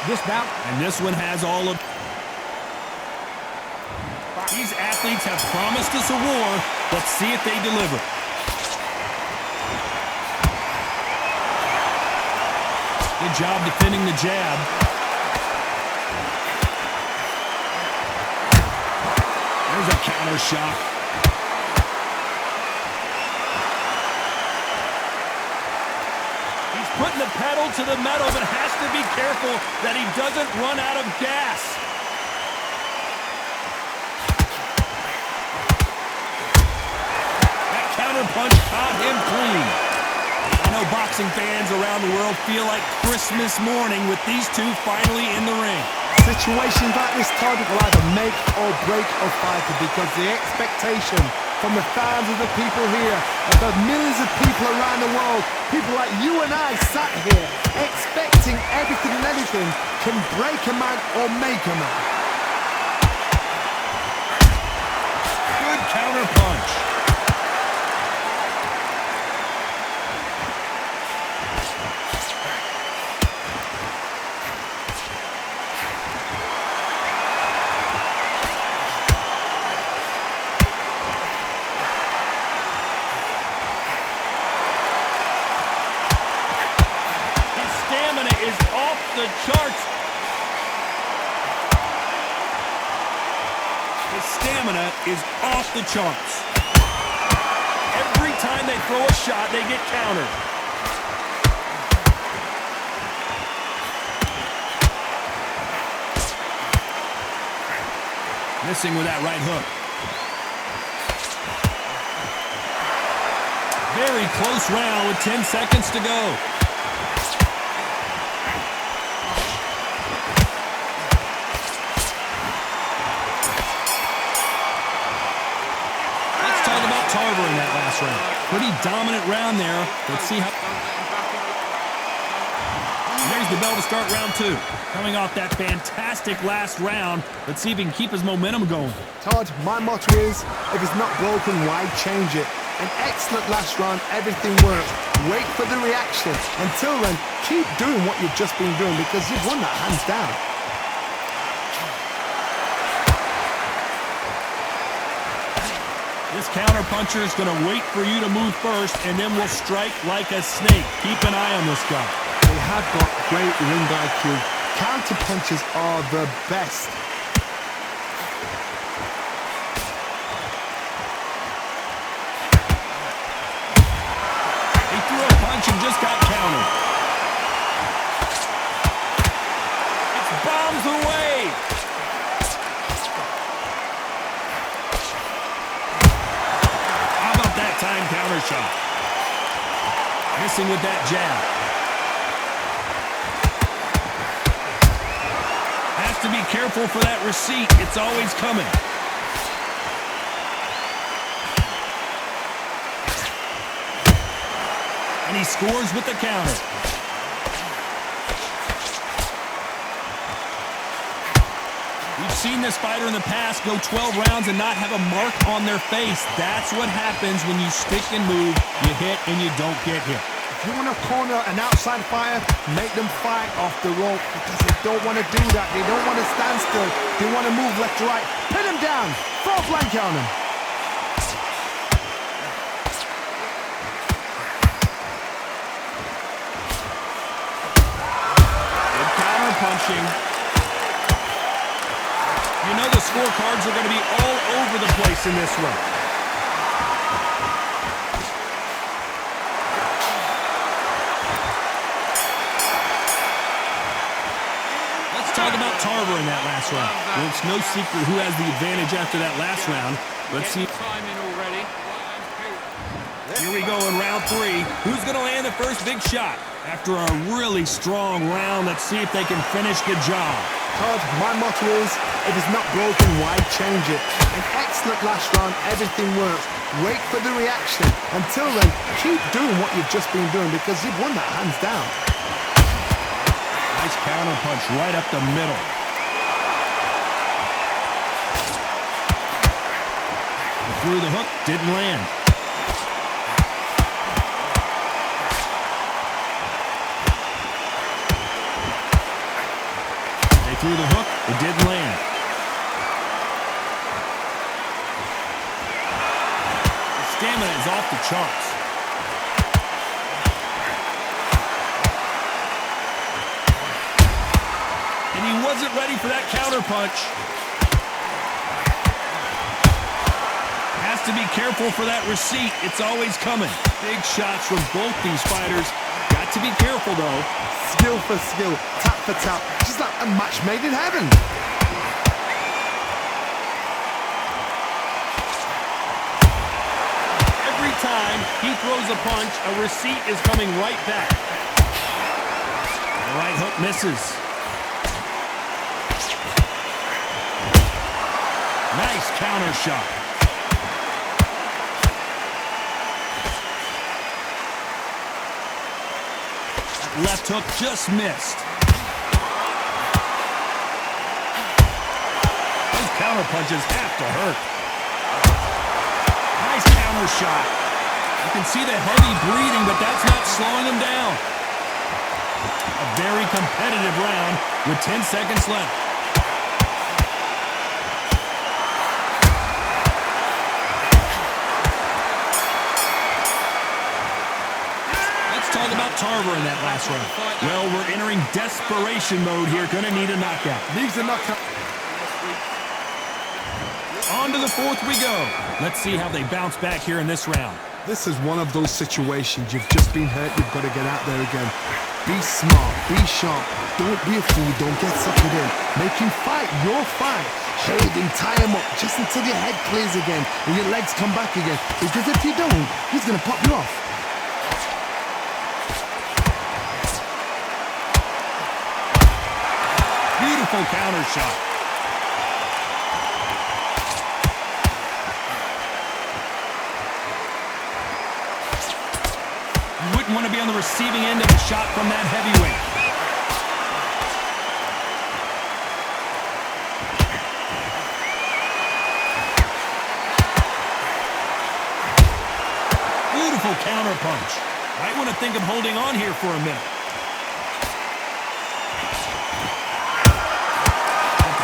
This bout, and this one has all of... These athletes have promised us a war. Let's see if they deliver. Good job defending the jab. There's a counter shot. He's putting the pedal to the metal, but has to be careful that he doesn't run out of gas. That counter punch caught him clean. I know boxing fans around the world feel like Christmas morning with these two finally in the ring. Situations like this, Tarver, will either make or break a fighter, because the expectation from the thousands of people here, and the millions of people around the world, people like you and I sat here expecting everything and anything, can break a man or make a man. Good counter punch. The charts. His stamina is off the charts. Every time they throw a shot, they get countered. Missing with that right hook. Very close round with 10 seconds to go. Tarver in that last round. Pretty dominant round there. Let's see how... And there's the bell to start round two. Coming off that fantastic last round, let's see if he can keep his momentum going. Todd, my motto is, if it's not broken, why change it? An excellent last round, everything works. Wait for the reaction. Until then, keep doing what you've just been doing, because you've won that hands down. This counter-puncher is going to wait for you to move first, and then will strike like a snake. Keep an eye on this guy. They have got great ring IQ. Counter-punches are the best. He threw a punch and just got countered. It's bombs away. Time counter shot. Missing with that jab. Has to be careful for that receipt. It's always coming. And he scores with the counter. We've seen this fighter in the past go 12 rounds and not have a mark on their face. That's what happens when you stick and move, you hit and you don't get hit. If you want to corner an outside fighter, make them fight off the rope, because they don't want to do that. They don't want to stand still. They want to move left to right. Pin them down. Throw a blanket on them. Good counter punching. You know the scorecards are going to be all over the place in this one. Let's talk about Tarver in that last round. Well, it's no secret who has the advantage after that last round. Let's see. Here we go in round three. Who's going to land the first big shot? After a really strong round, let's see if they can finish the job. Todd, my motto is, if it's not broken, why change it? An excellent last round, everything works. Wait for the reaction. Until then, keep doing what you've just been doing, because you've won that hands down. Nice counter punch right up the middle. Threw the hook, didn't land. threw the hook. It didn't land. His stamina is off the charts. And he wasn't ready for that counter punch. Has to be careful for that receipt. It's always coming. Big shots from both these fighters. Got to be careful, though. Skill for skill, tap for tap. Just like a match made in heaven. Every time he throws a punch, a receipt is coming right back. The right hook misses. Nice counter shot. That left hook just missed. Those counter punches have to hurt. Nice counter shot. You can see the heavy breathing, but that's not slowing him down. A very competitive round with 10 seconds left. Talk about Tarver in that last round. Well, we're entering desperation mode here. Gonna need a knockout. Needs a knockout. On to the fourth we go. Let's see how they bounce back here in this round. This is one of those situations. You've just been hurt. You've got to get out there again. Be smart. Be sharp. Don't be a fool. Don't get suckered in. Make him fight your fight. Hold him, tie him up just until your head clears again and your legs come back again. Because if you don't, he's going to pop you off. Beautiful counter shot. You wouldn't want to be on the receiving end of a shot from that heavyweight. Beautiful counter punch. Might want to think of holding on here for a minute.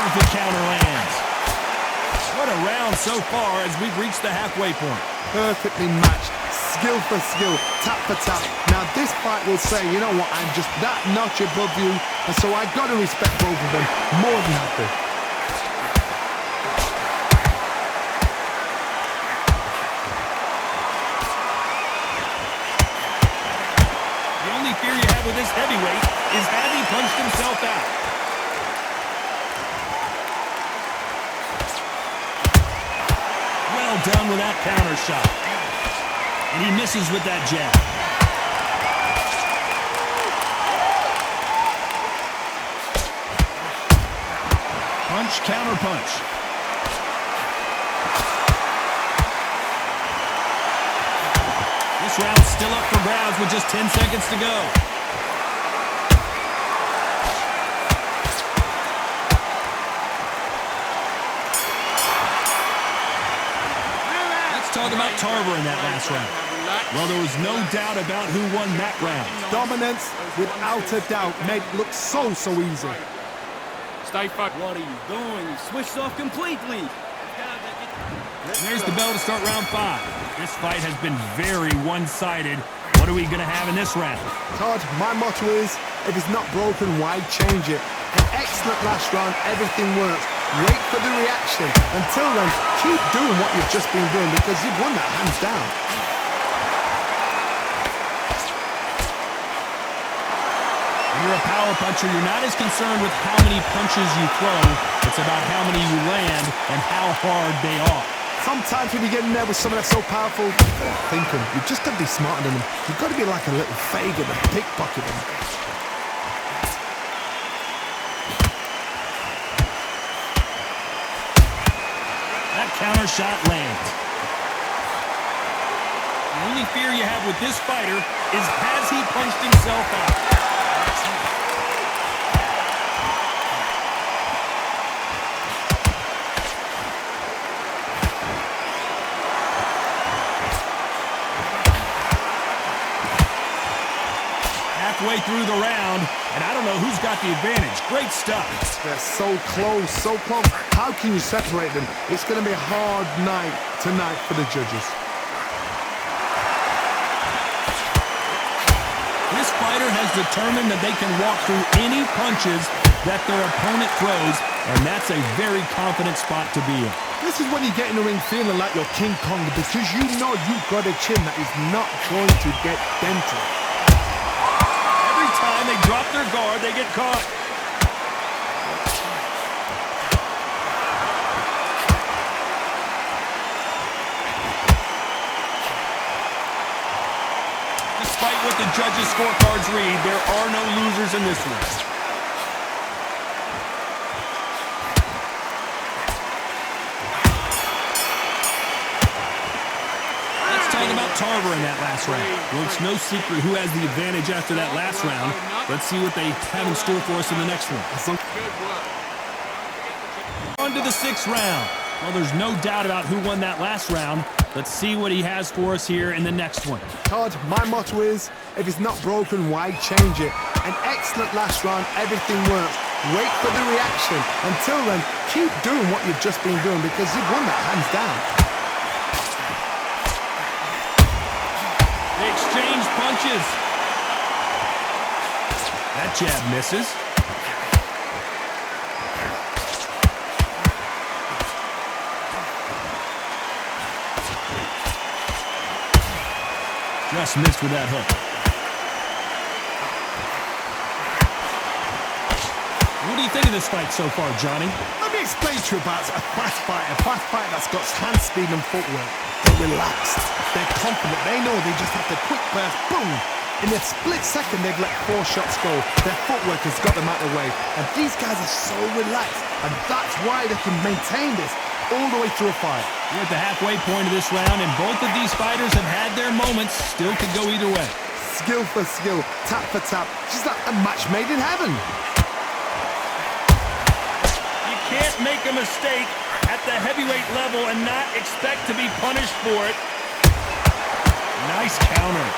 Perfect counter lands. What a round so far as we've reached the halfway point. Perfectly matched. Skill for skill. Tap for tap. Now this fight will say, you know what, I'm just that notch above you. And so I've got to respect both of them more than happy. The only fear you have with this heavyweight is has he punched himself out? Well done with that counter shot. And he misses with that jab. Punch, counter punch. This round's still up for grabs with just 10 seconds to go. Talk about Tarver in that last round. Well, there was no doubt about who won that round. Dominance, without a doubt, made it look so easy. Stay focused. What are you doing? You switched off completely. There's the bell to start round 5. This fight has been very one-sided. What are we going to have in this round? Todd, my motto is, if it's not broken, why change it? An excellent last round, everything works. Wait for the reaction. Until then, keep doing what you've just been doing because you've won that hands down. When you're a power puncher, you're not as concerned with how many punches you throw. It's about how many you land and how hard they are. Sometimes when you get in there with someone that's so powerful, you've got to think them. You've just got to be smarter than them. You've got to be like a little Fagin and pickpocket them. Counter shot lands. The only fear you have with this fighter is has he punched himself out? Halfway halfway through the round, and I don't know who's got the advantage. Great stuff. They're so close, so close. How can you separate them? It's going to be a hard night tonight for the judges. This fighter has determined that they can walk through any punches that their opponent throws, and that's a very confident spot to be in. This is when you get in the ring feeling like you're King Kong, because you know you've got a chin that is not going to get dented. Every time they drop their guard, they get caught. Despite what the judges' scorecards read, there are no losers in this one. Tarver in that last round. Well, it's no secret who has the advantage after that last round. Let's see what they have in store for us in the next one. On to the 6th round. Well, there's no doubt about who won that last round. Let's see what he has for us here in the next one. Todd, my motto is, if it's not broken, why change it? An excellent last round, everything works. Wait for the reaction. Until then, keep doing what you've just been doing, because you've won that hands down. They exchange punches. That jab misses. Just missed with that hook. What do you think of this fight so far, Johnny? Let me explain to you about a fast fighter that's got hand speed and footwork. They're relaxed, they're confident, they know they just have to quick burst, boom! In a split second, they've let 4 shots go. Their footwork has got them out of the way. And these guys are so relaxed, and that's why they can maintain this all the way through a fight. We're at the halfway point of this round, and both of these fighters have had their moments. Still could go either way. Skill for skill, tap for tap. Just like a match made in heaven. You can't make a mistake at the heavyweight level and not expect to be punished for it. Nice counter.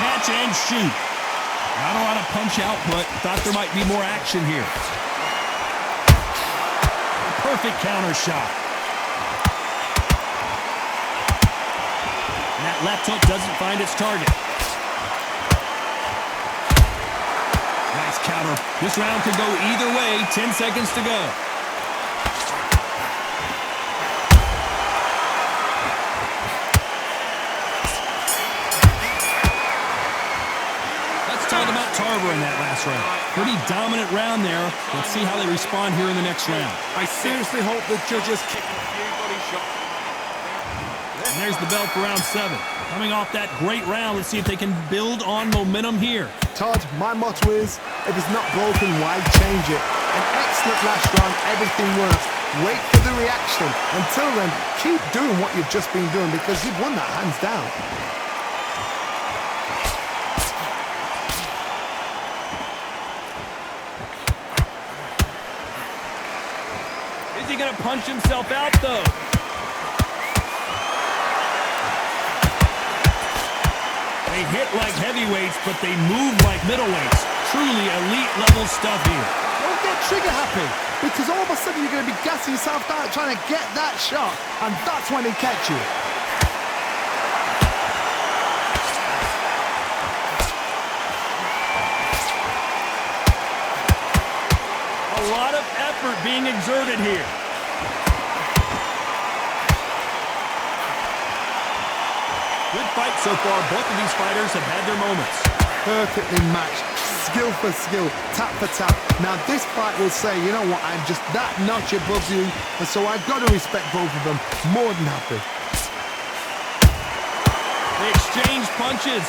Catch and shoot. Not a lot of punch output. Thought there might be more action here. Perfect counter shot. And that left hook doesn't find its target. Nice counter. This round could go either way. 10 seconds to go. Let's talk about Tarver in that last round. Pretty dominant round there. Let's see how they respond here in the next round. I seriously hope the judges kick. And there's the bell for round 7. Coming off that great round, let's see if they can build on momentum here. Todd, my motto is, if it's not broken, why change it? An excellent last round, everything works. Wait for the reaction. Until then, keep doing what you've just been doing, because you've won that hands down. Is he going to punch himself out, though? They hit like heavyweights, but they move like middleweights. Truly elite-level stuff here. Don't get trigger happy, because all of a sudden you're going to be gassing yourself out trying to get that shot, and that's when they catch you. A lot of effort being exerted here. Good fight so far. Both of these fighters have had their moments. Perfectly matched. Skill for skill, tap for tap. Now this fight will say, you know what, I'm just that notch above you, and so I've got to respect both of them. More than happy. They exchange punches.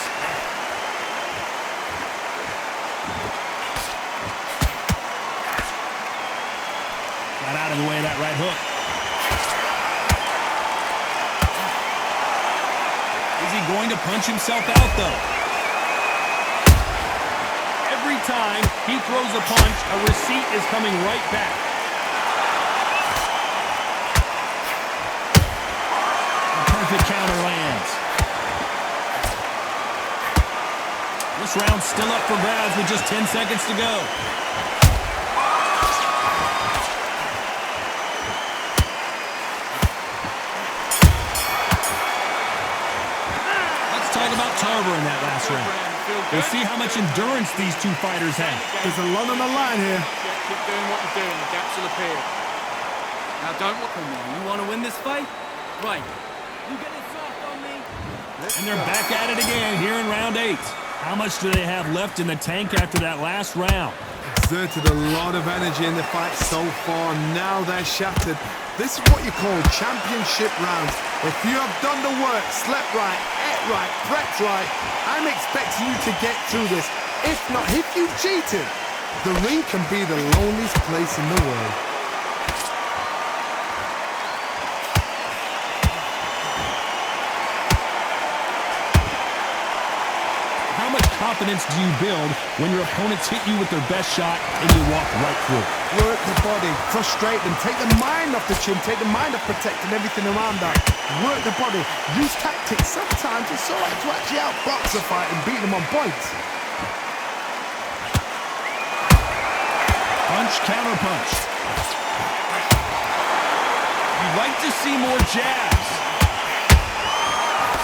Got out of the way of that right hook. Is he going to punch himself out, though? Every time he throws a punch, a receipt is coming right back. Perfect counter lands. This round's still up for grabs with just 10 seconds to go. Let's talk about Tarver in that last round. We'll see how much endurance these two fighters have. There's a lot on the line here. Keep doing what you're doing. The gaps will appear. Now don't look. Come on, you want to win this fight? Right. You get it soft on me? And they're back at it again here in round 8. How much do they have left in the tank after that last round? Exerted a lot of energy in the fight so far. Now they're shattered. This is what you call championship rounds. If you have done the work, slept right, ate right, prepped right, I'm expecting you to get through this. If not, if you've cheated, the ring can be the loneliest place in the world. How much confidence do you build when your opponents hit you with their best shot and you walk right through it? Work the body, frustrate them, take the mind off the chin, take the mind off protecting everything around that. Work the body, use tactics. Sometimes it's all right to actually outbox a fight and beat them on points. Punch, counter punch. You'd like to see more jabs.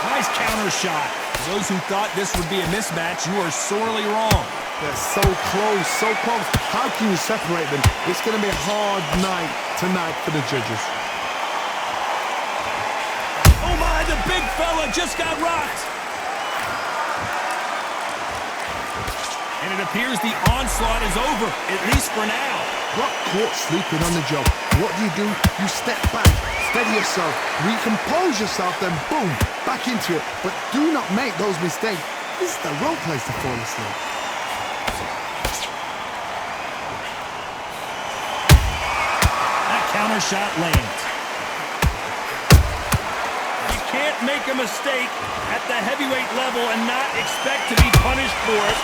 Nice counter shot. For those who thought this would be a mismatch, you are sorely wrong. They're so close, so close. How can you separate them? It's going to be a hard night tonight for the judges. Oh my, the big fella just got rocked. And it appears the onslaught is over, at least for now. Got caught sleeping on the job. What do? You step back, steady yourself, recompose yourself, then boom, back into it. But do not make those mistakes. This is the wrong place to fall asleep. That counter shot lands. You can't make a mistake at the heavyweight level and not expect to be punished for it.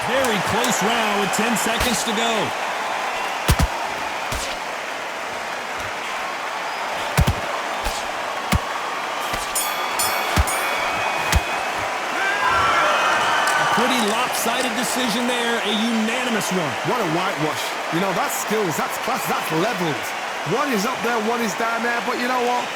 Very close round with 10 seconds to go. Pretty lopsided decision there, a unanimous one. What a whitewash. You know, that's skills, that's class, that's levels. One is up there, one is down there, but you know what?